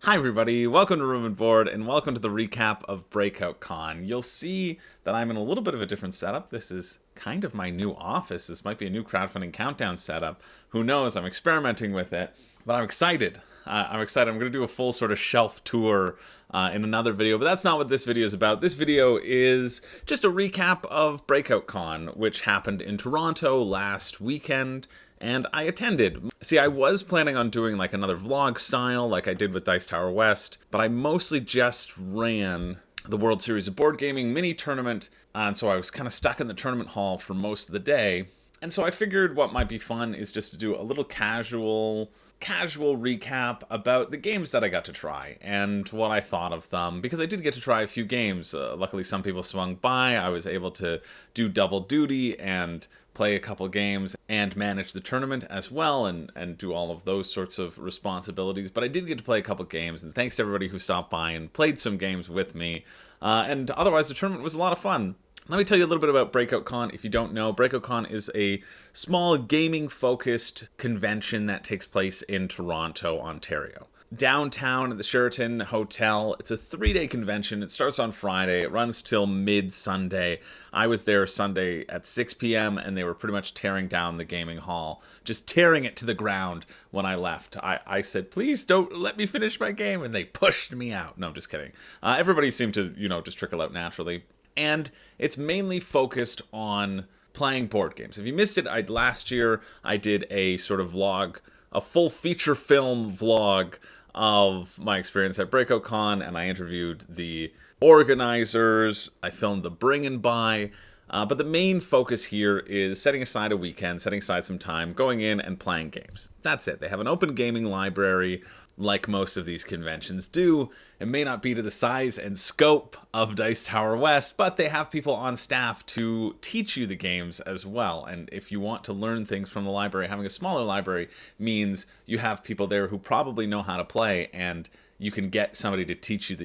Hi everybody, welcome to Room and Board, and welcome to the recap of Breakout Con. You'll see that I'm in a little bit of a different setup. This is kind of my new office. This might be a new crowdfunding countdown setup. Who knows? I'm experimenting with it, but I'm excited. I'm excited. I'm going to do a full sort of shelf tour in another video, but that's not what this video is about. This video is just a recap of Breakout Con, which happened in Toronto last weekend, and I attended. See, I was planning on doing like another vlog style like I did with Dice Tower West, but I mostly just ran the World Series of Board Gaming mini tournament, and so I was kind of stuck in the tournament hall for most of the day. And so I figured what might be fun is just to do a little casual recap about the games that I got to try and what I thought of them, because I did get to try a few games. Luckily, some people swung by. I was able to do double duty and play a couple games and manage the tournament as well and do all of those sorts of responsibilities. But I did get to play a couple games, and thanks to everybody who stopped by and played some games with me. And otherwise, the tournament was a lot of fun. Let me tell you a little bit about Breakout Con. If you don't know, Breakout Con is a small gaming-focused convention that takes place in Toronto, Ontario. Downtown at the Sheraton Hotel. It's a 3-day convention. It starts on Friday. It runs till mid-Sunday. I was there Sunday at 6 p.m. and they were pretty much tearing down the gaming hall, just tearing it to the ground when I left. I said, please don't let me finish my game, and they pushed me out. No, just kidding. Everybody seemed to, just trickle out naturally. And it's mainly focused on playing board games. If you missed it, last year I did a sort of vlog, a full feature film vlog of my experience at Breakout Con, and I interviewed the organizers. I filmed the bring and buy. But the main focus here is setting aside a weekend, setting aside some time, going in and playing games. That's it. They have an open gaming library, like most of these conventions do. It may not be to the size and scope of Dice Tower West, but they have people on staff to teach you the games as well. And if you want to learn things from the library, having a smaller library means you have people there who probably know how to play, and you can get somebody to teach you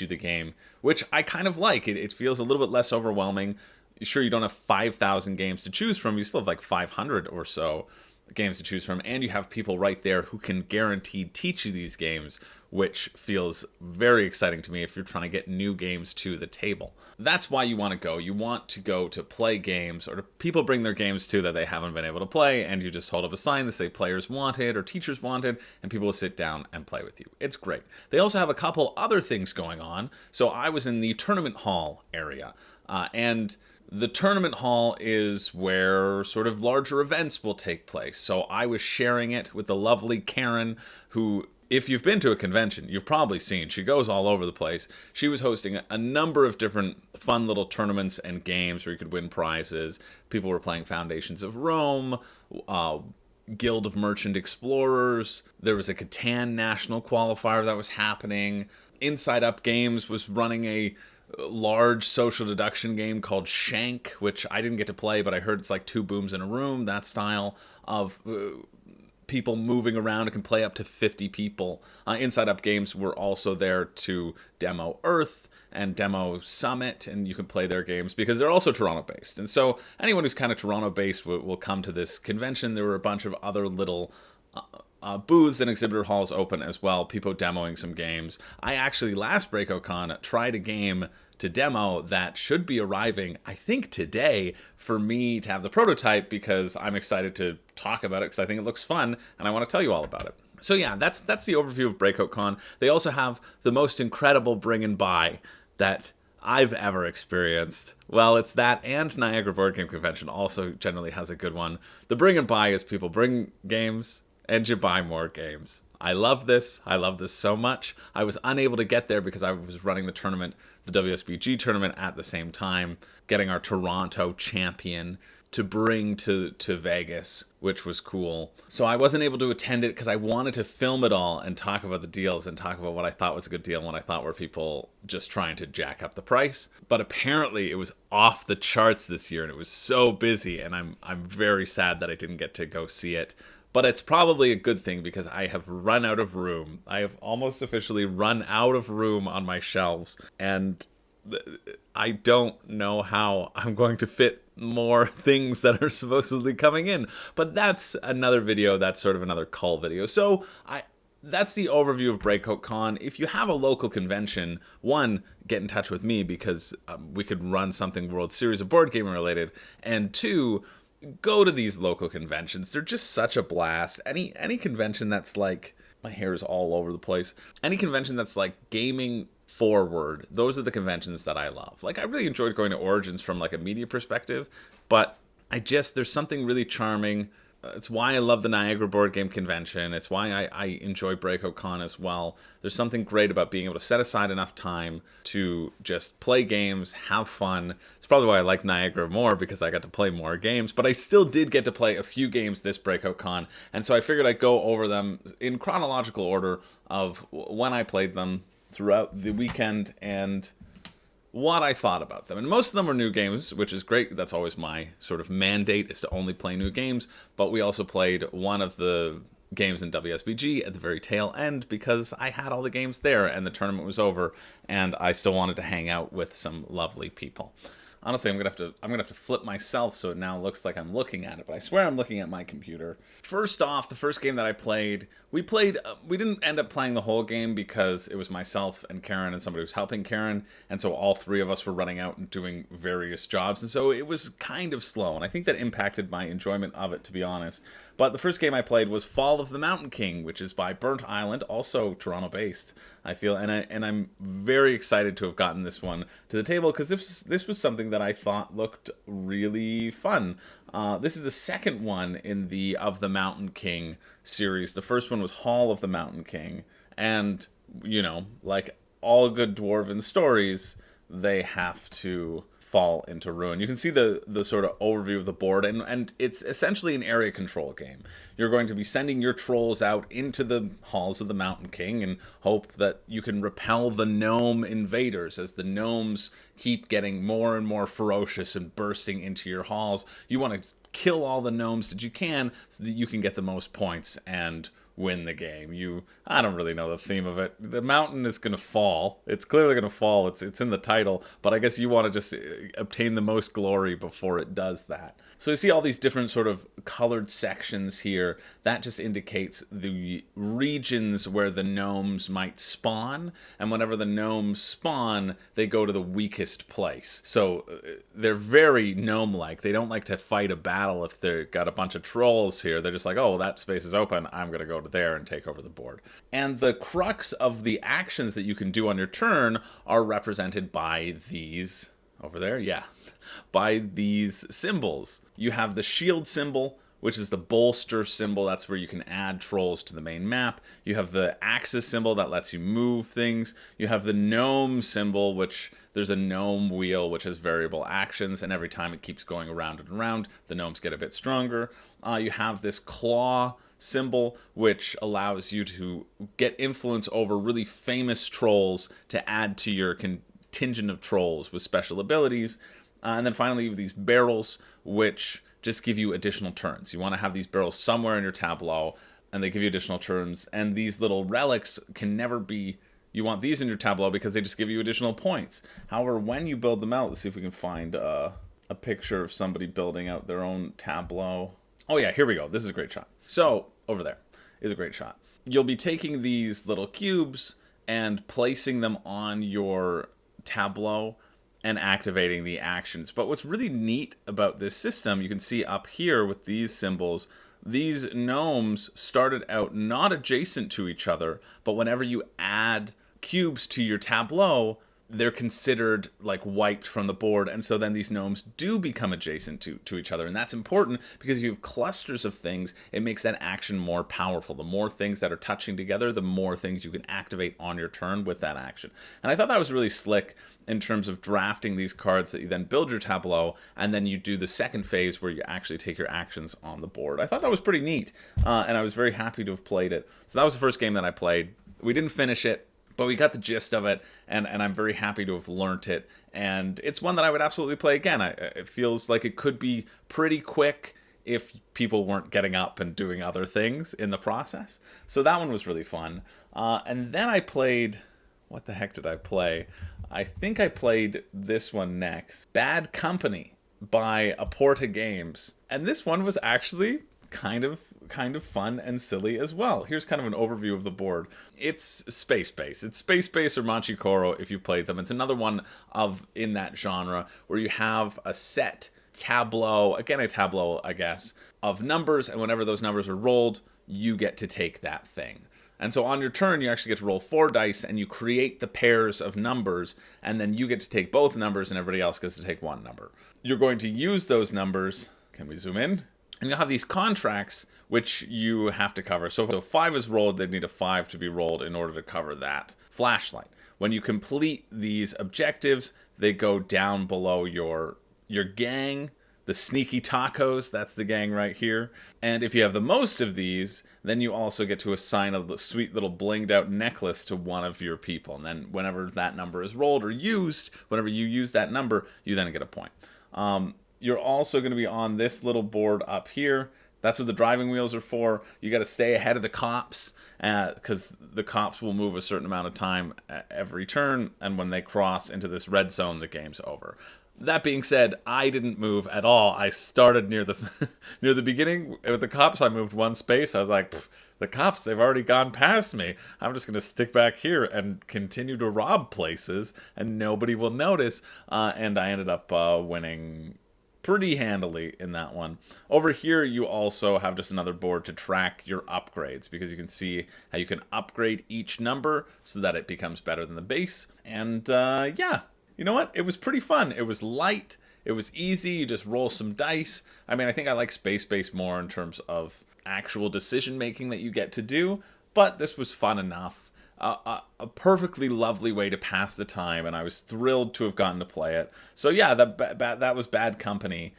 the game, which I kind of like. It feels a little bit less overwhelming. Sure, you don't have 5,000 games to choose from. You still have like 500 or so games to choose from, and you have people right there who can guaranteed teach you these games, which feels very exciting to me if you're trying to get new games to the table. That's why you want to go. You want to go to play games, or to people bring their games to that they haven't been able to play, and you just hold up a sign that say players wanted or teachers wanted, and people will sit down and play with you. It's great. They also have a couple other things going on. So I was in the tournament hall area, and the tournament hall is where sort of larger events will take place. So I was sharing it with the lovely Karen, who, if you've been to a convention, you've probably seen. She goes all over the place. She was hosting a number of different fun little tournaments and games where you could win prizes. People were playing Foundations of Rome, Guild of Merchant Explorers. There was a Catan national qualifier that was happening. Inside Up Games was running a large social deduction game called Shank, which I didn't get to play, but I heard it's like 2 booms in a room, that style of people moving around. It can play up to 50 people. Inside Up Games were also there to demo Earth and demo Summit, and you can play their games because they're also Toronto-based. And so anyone who's kind of Toronto-based will come to this convention. There were a bunch of other little booths and exhibitor halls open as well, people demoing some games. I actually, last Breakout Con, tried a game to demo that should be arriving, I think, today for me to have the prototype, because I'm excited to talk about it because I think it looks fun and I want to tell you all about it. So yeah, that's the overview of Breakout Con. They also have the most incredible bring and buy that I've ever experienced. Well, it's that, and Niagara Board Game Convention also generally has a good one. The bring and buy is people bring games and you buy more games. I love this. I love this so much. I was unable to get there because I was running the tournament, the WSBG tournament, at the same time, getting our Toronto champion to bring to Vegas, which was cool. So I wasn't able to attend it because I wanted to film it all and talk about the deals and talk about what I thought was a good deal and what I thought were people just trying to jack up the price. But apparently it was off the charts this year, and it was so busy, and I'm very sad that I didn't get to go see it. But it's probably a good thing because I have run out of room. I have almost officially run out of room on my shelves, and I don't know how I'm going to fit more things that are supposedly coming in. But that's another video. That's sort of another call video. So that's the overview of Breakout Con. If you have a local convention, one, get in touch with me because we could run something World Series of Board Gaming related, and two, go to these local conventions. They're just such a blast. Any convention that's like, my hair is all over the place. Any convention that's like gaming forward, those are the conventions that I love. Like, I really enjoyed going to Origins from like a media perspective, but there's something really charming. It's why I love the Niagara Board Game Convention. It's why I enjoy Breakout Con as well. There's something great about being able to set aside enough time to just play games, have fun. It's probably why I like Niagara more, because I got to play more games. But I still did get to play a few games this Breakout Con, and so I figured I'd go over them in chronological order of when I played them throughout the weekend and what I thought about them. And most of them were new games, which is great. That's always my sort of mandate, is to only play new games. But we also played one of the games in WSBG at the very tail end because I had all the games there and the tournament was over and I still wanted to hang out with some lovely people. Honestly, I'm gonna have to flip myself so it now looks like I'm looking at it, but I swear I'm looking at my computer. First off, the first game that I played, we didn't end up playing the whole game because it was myself and Karen and somebody was helping Karen, and so all three of us were running out and doing various jobs, and so it was kind of slow, and I think that impacted my enjoyment of it, to be honest. But the first game I played was Fall of the Mountain King, which is by Burnt Island, also Toronto-based, I feel, and I'm very excited to have gotten this one to the table because this was something that I thought looked really fun. This is the second one in the Of the Mountain King series. The first one was Hall of the Mountain King, and like all good dwarven stories, they have to fall into ruin. You can see the sort of overview of the board, and it's essentially an area control game. You're going to be sending your trolls out into the halls of the Mountain King and hope that you can repel the gnome invaders as the gnomes keep getting more and more ferocious and bursting into your halls. You want to kill all the gnomes that you can so that you can get the most points and win the game. I don't really know the theme of it. The mountain is going to fall. It's clearly going to fall. It's in the title, but I guess you want to just obtain the most glory before it does that. So you see all these different sort of colored sections here. That just indicates the regions where the gnomes might spawn, and whenever the gnomes spawn, they go to the weakest place. So they're very gnome-like. They don't like to fight a battle if they've got a bunch of trolls here. They're just like, oh, that space is open. I'm going to go to there and take over the board. And the crux of the actions that you can do on your turn are represented by these over there, yeah, by these symbols. You have the shield symbol, which is the bolster symbol. That's where you can add trolls to the main map. You have the axis symbol that lets you move things. You have the gnome symbol, which there's a gnome wheel, which has variable actions, and every time it keeps going around and around, the gnomes get a bit stronger. You have this claw symbol, which allows you to get influence over really famous trolls to add to your contingent of trolls with special abilities. And then finally, you have these barrels, which just give you additional turns. You want to have these barrels somewhere in your tableau, and they give you additional turns. And these little relics can never be... You want these in your tableau because they just give you additional points. However, when you build them out, let's see if we can find a picture of somebody building out their own tableau. Oh yeah, here we go. This is a great shot. So, over there is a great shot. You'll be taking these little cubes and placing them on your tableau and activating the actions. But what's really neat about this system, you can see up here with these symbols, these gnomes started out not adjacent to each other, but whenever you add cubes to your tableau, they're considered like wiped from the board, and so then these gnomes do become adjacent to each other, and that's important because you have clusters of things. It makes that action more powerful. The more things that are touching together, the more things you can activate on your turn with that action. And I thought that was really slick in terms of drafting these cards that you then build your tableau, and then you do the second phase where you actually take your actions on the board. I thought that was pretty neat, and I was very happy to have played it. So that was the first game that I played. We didn't finish it, but we got the gist of it, and I'm very happy to have learnt it. And it's one that I would absolutely play again. It feels like it could be pretty quick if people weren't getting up and doing other things in the process. So that one was really fun. And then I played... What the heck did I play? I think I played this one next. Bad Company by Aporta Games. And this one was actually kind of fun and silly as well. Here's kind of an overview of the board. It's space-based. It's space-based or Manchikoro if you've played them. It's another one of in that genre where you have a set tableau, again a tableau, I guess, of numbers, and whenever those numbers are rolled, you get to take that thing. And so on your turn, you actually get to roll 4 dice, and you create the pairs of numbers, and then you get to take both numbers, and everybody else gets to take one number. You're going to use those numbers. Can we zoom in? And you'll have these contracts, which you have to cover. So if 5 is rolled, they'd need a 5 to be rolled in order to cover that flashlight. When you complete these objectives, they go down below your gang. The sneaky tacos, that's the gang right here. And if you have the most of these, then you also get to assign a sweet little blinged out necklace to one of your people. And then whenever that number is rolled or used, whenever you use that number, you then get a point. You're also going to be on this little board up here. That's what the driving wheels are for. You got to stay ahead of the cops because the cops will move a certain amount of time every turn. And when they cross into this red zone, the game's over. That being said, I didn't move at all. I started near the near the beginning with the cops. I moved 1 space. I was like, the cops, they've already gone past me. I'm just going to stick back here and continue to rob places, and nobody will notice. And I ended up winning pretty handily in that one. Over here, you also have just another board to track your upgrades, because you can see how you can upgrade each number so that it becomes better than the base. And yeah. You know what? It was pretty fun. It was light. It was easy. You just roll some dice. I mean, I think I like space-based more in terms of actual decision-making that you get to do, but this was fun enough. A perfectly lovely way to pass the time, and I was thrilled to have gotten to play it. So yeah, that was Bad Company.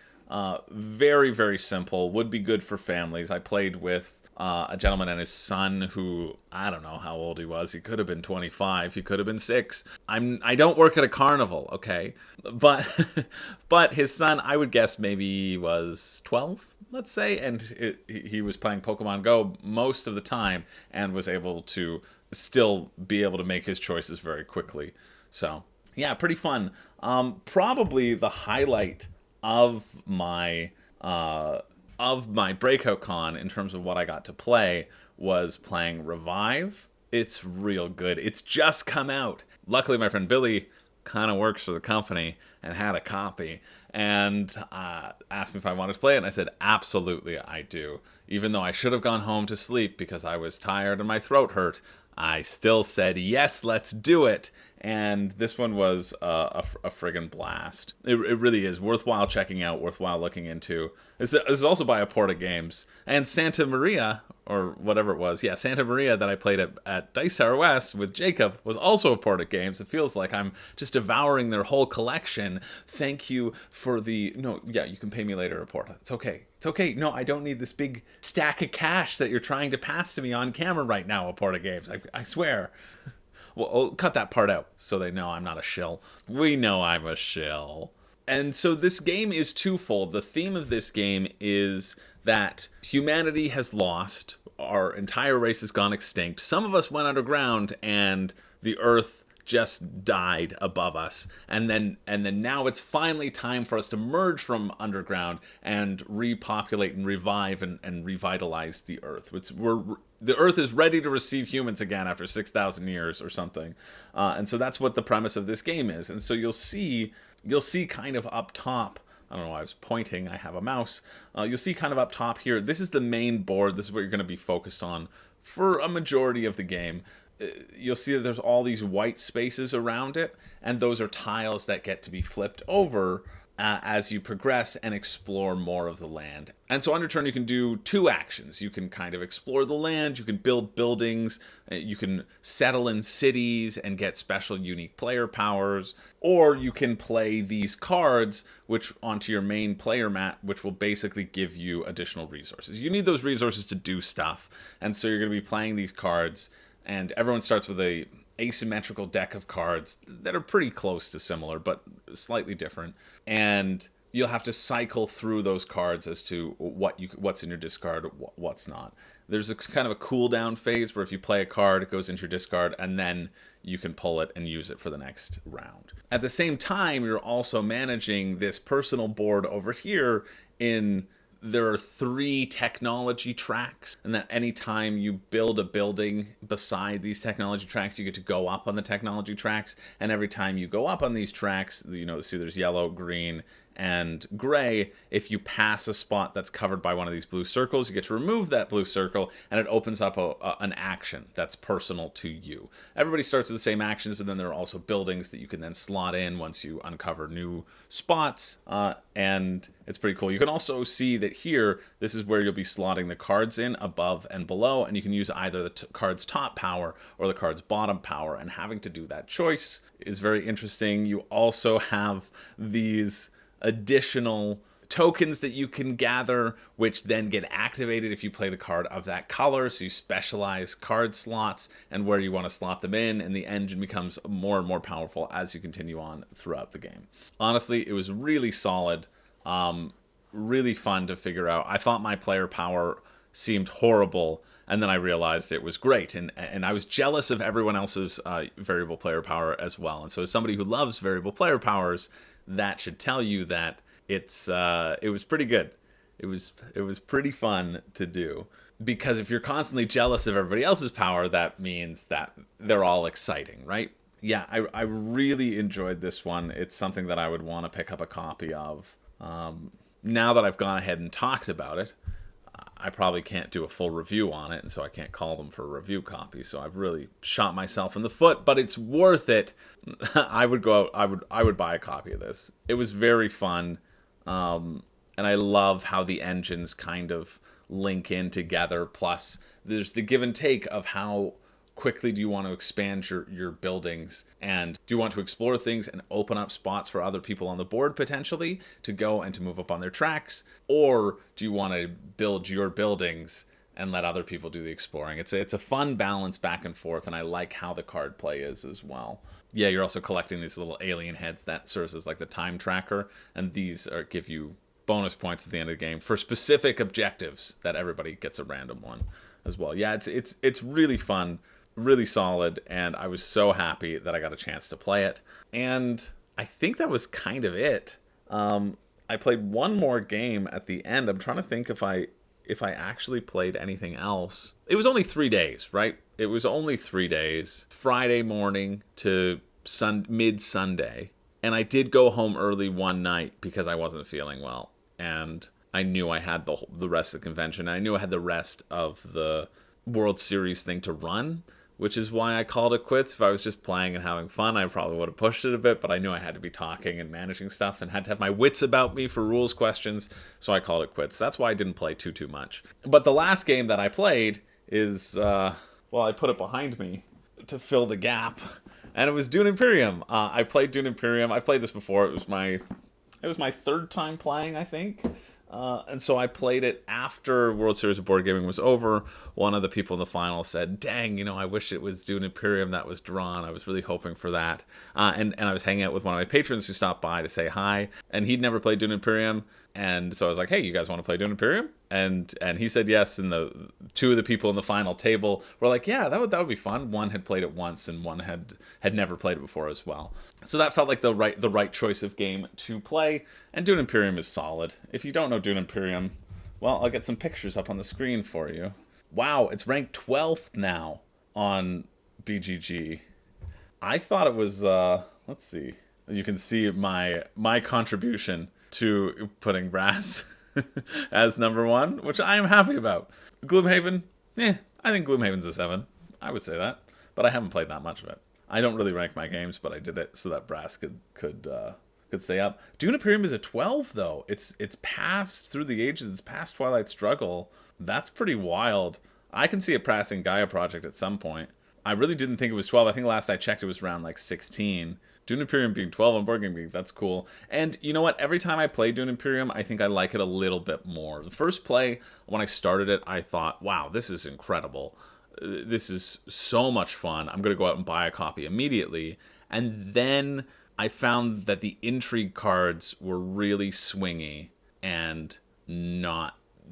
Very, very simple. Would be good for families. I played with a gentleman and his son who, I don't know how old he was. He could have been 25. He could have been 6. I don't work at a carnival, okay? But but his son, I would guess maybe was 12, let's say, and he was playing Pokemon Go most of the time and was able to still be able to make his choices very quickly. So yeah, pretty fun. Probably the highlight of my Breakout Con in terms of what I got to play was playing Revive. It's real good. It's just come out. Luckily, my friend Billy kind of works for the company and had a copy and asked me if I wanted to play it, and I said, absolutely, I do. Even though I should have gone home to sleep because I was tired and my throat hurt, I still said, yes, let's do it. And this one was a friggin' blast. It really is worthwhile checking out, worthwhile looking into. This is also by Aporta Games. And Santa Maria, or whatever it was, yeah, Santa Maria that I played at Dice Tower West with Jacob was also Aporta Games. It feels like I'm just devouring their whole collection. Thank you for the... No, yeah, you can pay me later, Aporta. It's okay. It's okay. No, I don't need this big stack of cash that you're trying to pass to me on camera right now, Aporta Games. I swear. Well, I'll cut that part out so they know I'm not a shill. We know I'm a shill. And so this game is twofold. The theme of this game is that humanity has lost. Our entire race has gone extinct. Some of us went underground and the Earth just died above us. And then now it's finally time for us to merge from underground and repopulate and revive and revitalize the Earth. The Earth is ready to receive humans again after 6,000 years or something. And so that's what the premise of this game is. And so you'll see kind of up top, I don't know why I was pointing, I have a mouse. You'll see kind of up top here, this is the main board. This is what you're going to be focused on for a majority of the game. You'll see that there's all these white spaces around it, and those are tiles that get to be flipped over as you progress and explore more of the land. And so on your turn, you can do 2 actions. You can kind of explore the land, you can build buildings, you can settle in cities and get special unique player powers, or you can play these cards which onto your main player mat, which will basically give you additional resources. You need those resources to do stuff, and so you're going to be playing these cards, and everyone starts with a asymmetrical deck of cards that are pretty close to similar but slightly different, and you'll have to cycle through those cards as to what's in your discard, what's not. There's a kind of a cooldown phase where if you play a card, it goes into your discard, and then you can pull it and use it for the next round. At the same time, you're also managing this personal board over here in there are 3 technology tracks, and that anytime you build a building beside these technology tracks, you get to go up on the technology tracks. And every time you go up on these tracks, see there's yellow, green, and gray. If you pass a spot that's covered by one of these blue circles, you get to remove that blue circle, and it opens up an action that's personal to you. Everybody starts with the same actions, but then there are also buildings that you can then slot in once you uncover new spots, and it's pretty cool. You can also see that here, this is where you'll be slotting the cards in above and below, and you can use either the card's top power or the card's bottom power, and having to do that choice is very interesting. You also have these additional tokens that you can gather, which then get activated if you play the card of that color. So you specialize card slots and where you want to slot them in, and the engine becomes more and more powerful as you continue on throughout the game. Honestly, it was really solid, really fun to figure out. I thought my player power seemed horrible, and then I realized it was great, and I was jealous of everyone else's variable player power as well. And so as somebody who loves variable player powers, that should tell you that it was pretty good. It was pretty fun to do, because if you're constantly jealous of everybody else's power, that means that they're all exciting, right? Yeah, I really enjoyed this one. It's something that I would want to pick up a copy of. Now that I've gone ahead and talked about it, I probably can't do a full review on it, and so I can't call them for a review copy. So I've really shot myself in the foot, but it's worth it. I would go out. I would buy a copy of this. It was very fun, and I love how the engines kind of link in together. Plus, there's the give and take of how quickly do you want to expand your buildings, and do you want to explore things and open up spots for other people on the board potentially to go and to move up on their tracks, or do you want to build your buildings and let other people do the exploring? It's a fun balance back and forth, and I like how the card play is as well. Yeah, you're also collecting these little alien heads that serves as like the time tracker, and these give you bonus points at the end of the game for specific objectives that everybody gets a random one as well. Yeah, it's really fun, really solid, and I was so happy that I got a chance to play it. And I think that was kind of it. I played one more game at the end. I'm trying to think if I actually played anything else. It was only 3 days, right? It was only 3 days, Friday morning to mid-Sunday. And I did go home early one night because I wasn't feeling well. And I knew I had the rest of the convention. And I knew I had the rest of the World Series thing to run, which is why I called it quits. If I was just playing and having fun, I probably would have pushed it a bit, but I knew I had to be talking and managing stuff and had to have my wits about me for rules questions, so I called it quits. That's why I didn't play too much. But the last game that I played is, I put it behind me to fill the gap, and it was Dune Imperium. I played Dune Imperium. I've played this before. It was my third time playing, I think. And so I played it after World Series of Board Gaming was over. One of the people in the final said, dang, I wish it was Dune Imperium that was drawn. I was really hoping for that. And I was hanging out with one of my patrons who stopped by to say hi. And he'd never played Dune Imperium. And so I was like, hey, you guys want to play Dune Imperium? And he said yes. And the two of the people in the final table were like, yeah, that would be fun. One had played it once, and one had never played it before as well. So that felt like the right choice of game to play. And Dune Imperium is solid. If you don't know Dune Imperium, well, I'll get some pictures up on the screen for you. Wow, it's ranked 12th now on BGG. I thought it was, let's see. You can see my contribution to putting Brass as number 1, which I am happy about. Gloomhaven, I think Gloomhaven's a 7. I would say that, but I haven't played that much of it. I don't really rank my games, but I did it so that Brass could stay up. Dune Imperium is a 12 though. It's passed through the ages. It's past Twilight Struggle. That's pretty wild. I can see it passing Gaia Project at some point. I really didn't think it was 12. I think last I checked it was around like 16. Dune Imperium being 12 on Board Game Geek, that's cool. And you know what? Every time I play Dune Imperium, I think I like it a little bit more. The first play, when I started it, I thought, wow, this is incredible. This is so much fun. I'm going to go out and buy a copy immediately. And then I found that the intrigue cards were really swingy and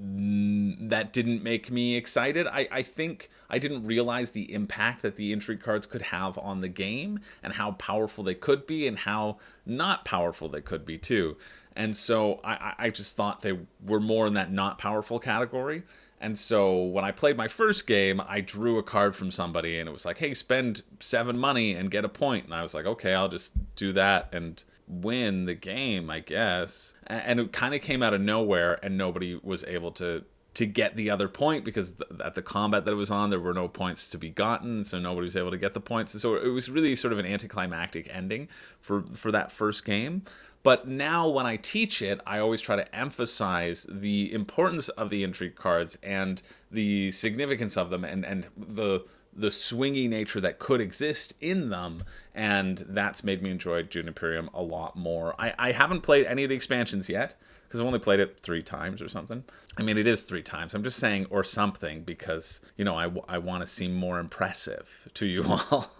that didn't make me excited. I think I didn't realize the impact that the intrigue cards could have on the game and how powerful they could be and how not powerful they could be too. And so I just thought they were more in that not powerful category. And so when I played my first game, I drew a card from somebody and it was like, hey, spend 7 money and get a point. And I was like, okay, I'll just do that and win the game, I guess. And it kind of came out of nowhere and nobody was able to get the other point because at the combat that it was on, there were no points to be gotten, so nobody was able to get the points. And so it was really sort of an anticlimactic ending for that first game. But now when I teach it, I always try to emphasize the importance of the intrigue cards and the significance of them and the swingy nature that could exist in them, and that's made me enjoy Dune Imperium a lot more. I haven't played any of the expansions yet, because I've only played it 3 times or something. I mean, it is 3 times. I'm just saying or something because, you know, I want to seem more impressive to you all.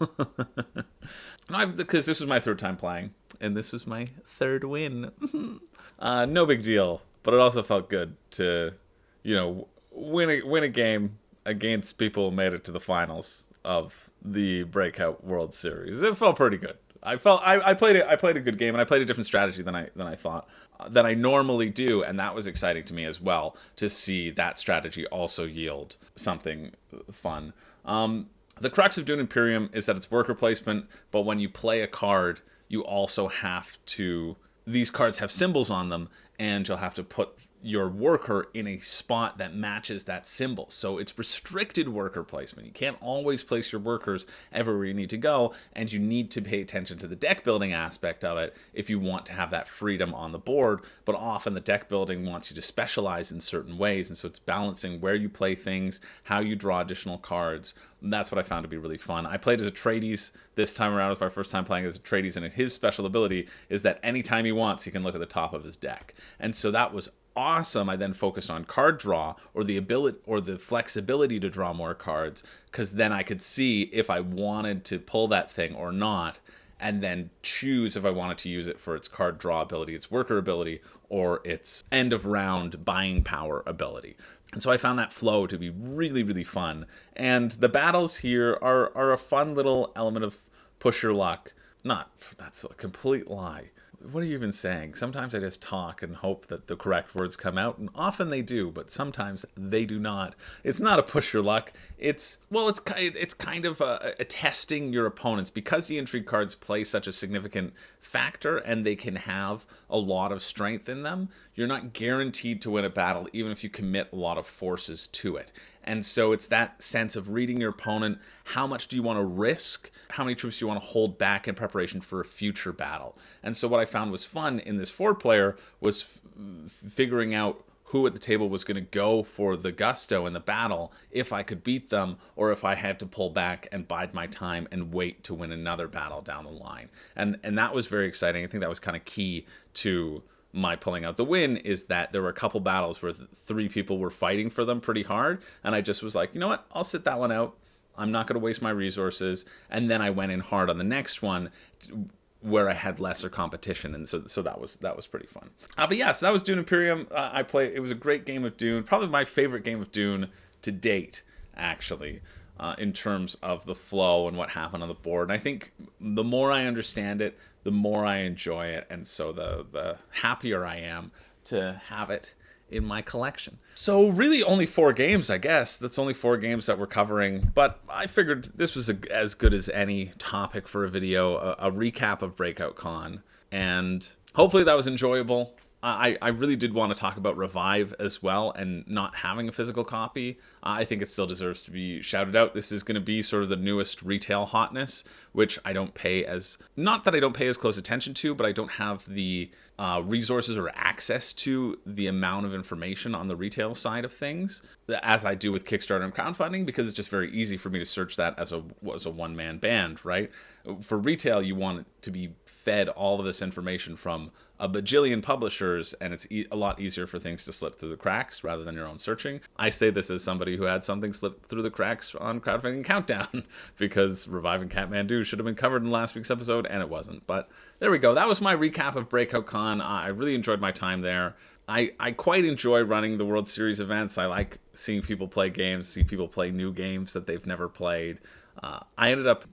Because this was my 3rd time playing, and this was my 3rd win. No big deal, but it also felt good to, you know, win a game against people who made it to the finals of the Breakout World Series. It felt pretty good. I played a good game, and I played a different strategy than I thought than I normally do, and that was exciting to me as well to see that strategy also yield something fun. The crux of Dune Imperium is that it's worker placement, but when you play a card, you also have to. These cards have symbols on them, and you'll have to put your worker in a spot that matches that symbol. So it's restricted worker placement. You can't always place your workers everywhere you need to go, and you need to pay attention to the deck building aspect of it if you want to have that freedom on the board. But often the deck building wants you to specialize in certain ways, and so it's balancing where you play things, how you draw additional cards. And that's what I found to be really fun. I played as a Trades this time around. It was my first time playing as a Trades, and his special ability is that anytime he wants, he can look at the top of his deck. And so that was awesome. I then focused on card draw or the ability or the flexibility to draw more cards, because then I could see if I wanted to pull that thing or not, and then choose if I wanted to use it for its card draw ability, its worker ability, or its end of round buying power ability. And so I found that flow to be really, really fun. And the battles here are a fun little element of push your luck. That's a complete lie. What are you even saying? Sometimes I just talk and hope that the correct words come out, and often they do, but sometimes they do not. It's not a push your luck. It's kind of a testing your opponents, because the intrigue cards play such a significant factor and they can have a lot of strength in them. You're not guaranteed to win a battle even if you commit a lot of forces to it. And so it's that sense of reading your opponent. How much do you want to risk? How many troops do you want to hold back in preparation for a future battle? And so what I found was fun in this 4-player was figuring out who at the table was going to go for the gusto in the battle, if I could beat them, or if I had to pull back and bide my time and wait to win another battle down the line. And that was very exciting. I think that was kind of key to my pulling out the win, is that there were a couple battles where 3 people were fighting for them pretty hard, and I just was like, you know what, I'll sit that one out. I'm not going to waste my resources. And then I went in hard on the next one where I had lesser competition, and so that was pretty fun. But yeah, so that was Dune Imperium. I played. It was a great game of Dune, probably my favorite game of Dune to date, actually, in terms of the flow and what happened on the board. And I think the more I understand it, the more I enjoy it, and so the happier I am to have it in my collection. So really only 4 games, I guess. That's only 4 games that we're covering, but I figured this was as good as any topic for a video, a recap of Breakout Con, and hopefully that was enjoyable. I really did want to talk about Revive as well, and not having a physical copy. I think it still deserves to be shouted out. This is going to be sort of the newest retail hotness, which I don't pay as, not that I don't pay as close attention to, but I don't have the resources or access to the amount of information on the retail side of things as I do with Kickstarter and crowdfunding, because it's just very easy for me to search that as a one-man band, right? For retail, you want it to be fed all of this information from a bajillion publishers, and it's a lot easier for things to slip through the cracks rather than your own searching. I say this as somebody who had something slip through the cracks on Crowdfunding Countdown, because Reviving Kathmandu should have been covered in last week's episode, and it wasn't. But there we go. That was my recap of Breakout Con. I really enjoyed my time there. I quite enjoy running the World Series events. I like seeing people play games, see people play new games that they've never played.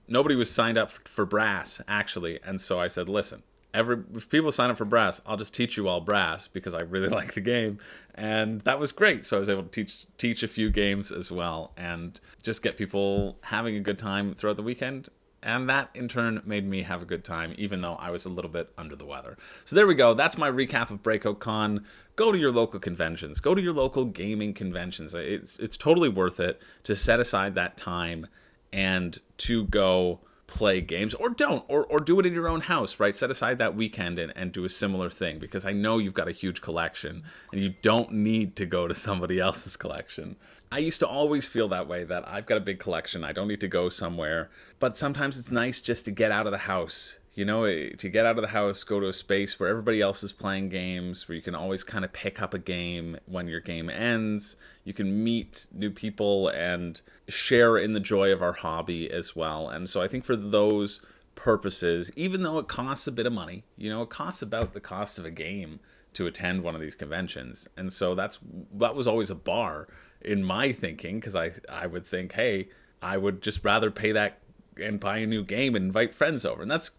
Nobody was signed up for brass, actually, and so I said, listen, if people sign up for brass, I'll just teach you all brass because I really like the game. And that was great. So I was able to teach a few games as well and just get people having a good time throughout the weekend. And that, in turn, made me have a good time, even though I was a little bit under the weather. So there we go. That's my recap of Breakout Con. Go to your local conventions. Go to your local gaming conventions. It's totally worth it to set aside that time and to go play games, or don't, or do it in your own house, right? Set aside that weekend and do a similar thing, because I know you've got a huge collection and you don't need to go to somebody else's collection. I used to always feel that way, that I've got a big collection, I don't need to go somewhere, but sometimes it's nice just to get out of the house, you know, to get out of the house, go to a space where everybody else is playing games, where you can always kind of pick up a game when your game ends. You can meet new people and share in the joy of our hobby as well. And so I think for those purposes, even though it costs a bit of money, you know, it costs about the cost of a game to attend one of these conventions. And so that was always a bar in my thinking, because I would think, hey, I would just rather pay that and buy a new game and invite friends over. And that's a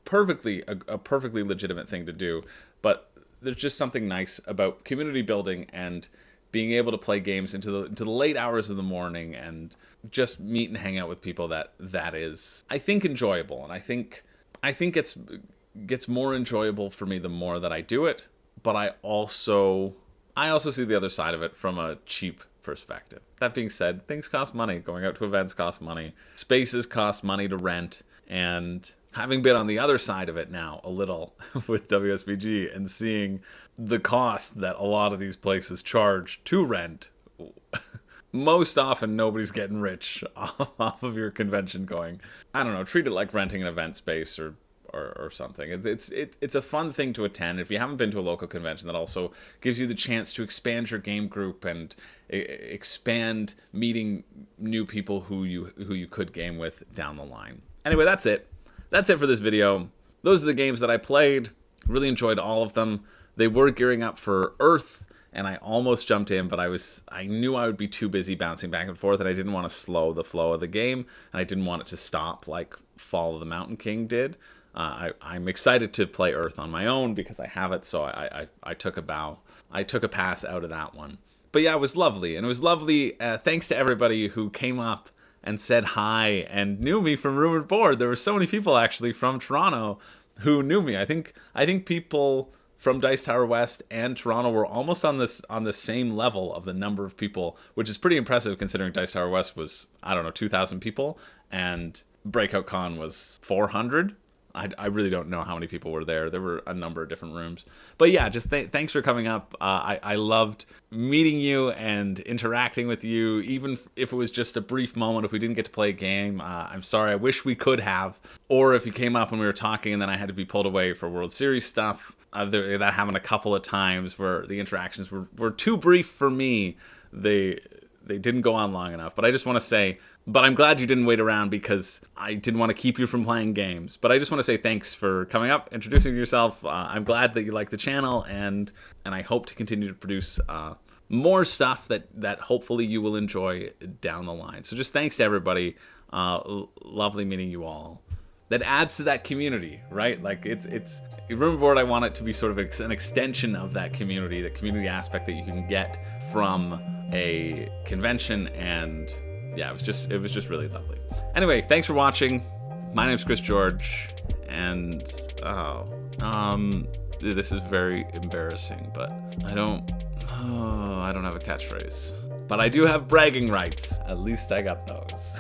perfectly legitimate thing to do. But there's just something nice about community building and being able to play games into the late hours of the morning and just meet and hang out with people that is, I think, enjoyable. And I think it gets more enjoyable for me the more that I do it. But I also see the other side of it from a cheap perspective. That being said, things cost money. Going out to events costs money. Spaces cost money to rent. And having been on the other side of it now a little with WSBG and seeing the cost that a lot of these places charge to rent, most often nobody's getting rich off of your convention going. I don't know, treat it like renting an event space or something. It's a fun thing to attend. If you haven't been to a local convention, that also gives you the chance to expand your game group and expand meeting new people who you could game with down the line. Anyway, that's it for this video. Those are the games that I played. Really enjoyed all of them. They were gearing up for Earth, and I almost jumped in, but I knew I would be too busy bouncing back and forth, and I didn't want to slow the flow of the game, and I didn't want it to stop like Fall of the Mountain King did. I'm excited to play Earth on my own because I have it, so I took a pass out of that one. But yeah, it was lovely, and it was lovely. Thanks to everybody who came up and said hi and knew me from Room and Board. There were so many people actually from Toronto who knew me. I think people from Dice Tower West and Toronto were almost on the same level of the number of people, which is pretty impressive considering Dice Tower West was, I don't know, 2,000 people, and Breakout Con was 400. I really don't know how many people were there. There were a number of different rooms. But yeah, just thanks for coming up. I loved meeting you and interacting with you, even if it was just a brief moment, if we didn't get to play a game. I'm sorry, I wish we could have. Or if you came up and we were talking and then I had to be pulled away for World Series stuff. That happened a couple of times where the interactions were too brief for me. They didn't go on long enough. But I just want to say, but I'm glad you didn't wait around because I didn't want to keep you from playing games. But I just want to say thanks for coming up, introducing yourself. I'm glad that you like the channel, and I hope to continue to produce more stuff that hopefully you will enjoy down the line. So just thanks to everybody. Lovely meeting you all. That adds to that community, right? Like it's Room and Board. I want it to be sort of an extension of that community, the community aspect that you can get from a convention. And yeah, it was just really lovely. Anyway, thanks for watching. My name's Chris George, and this is very embarrassing, but I don't have a catchphrase. But I do have bragging rights. At least I got those.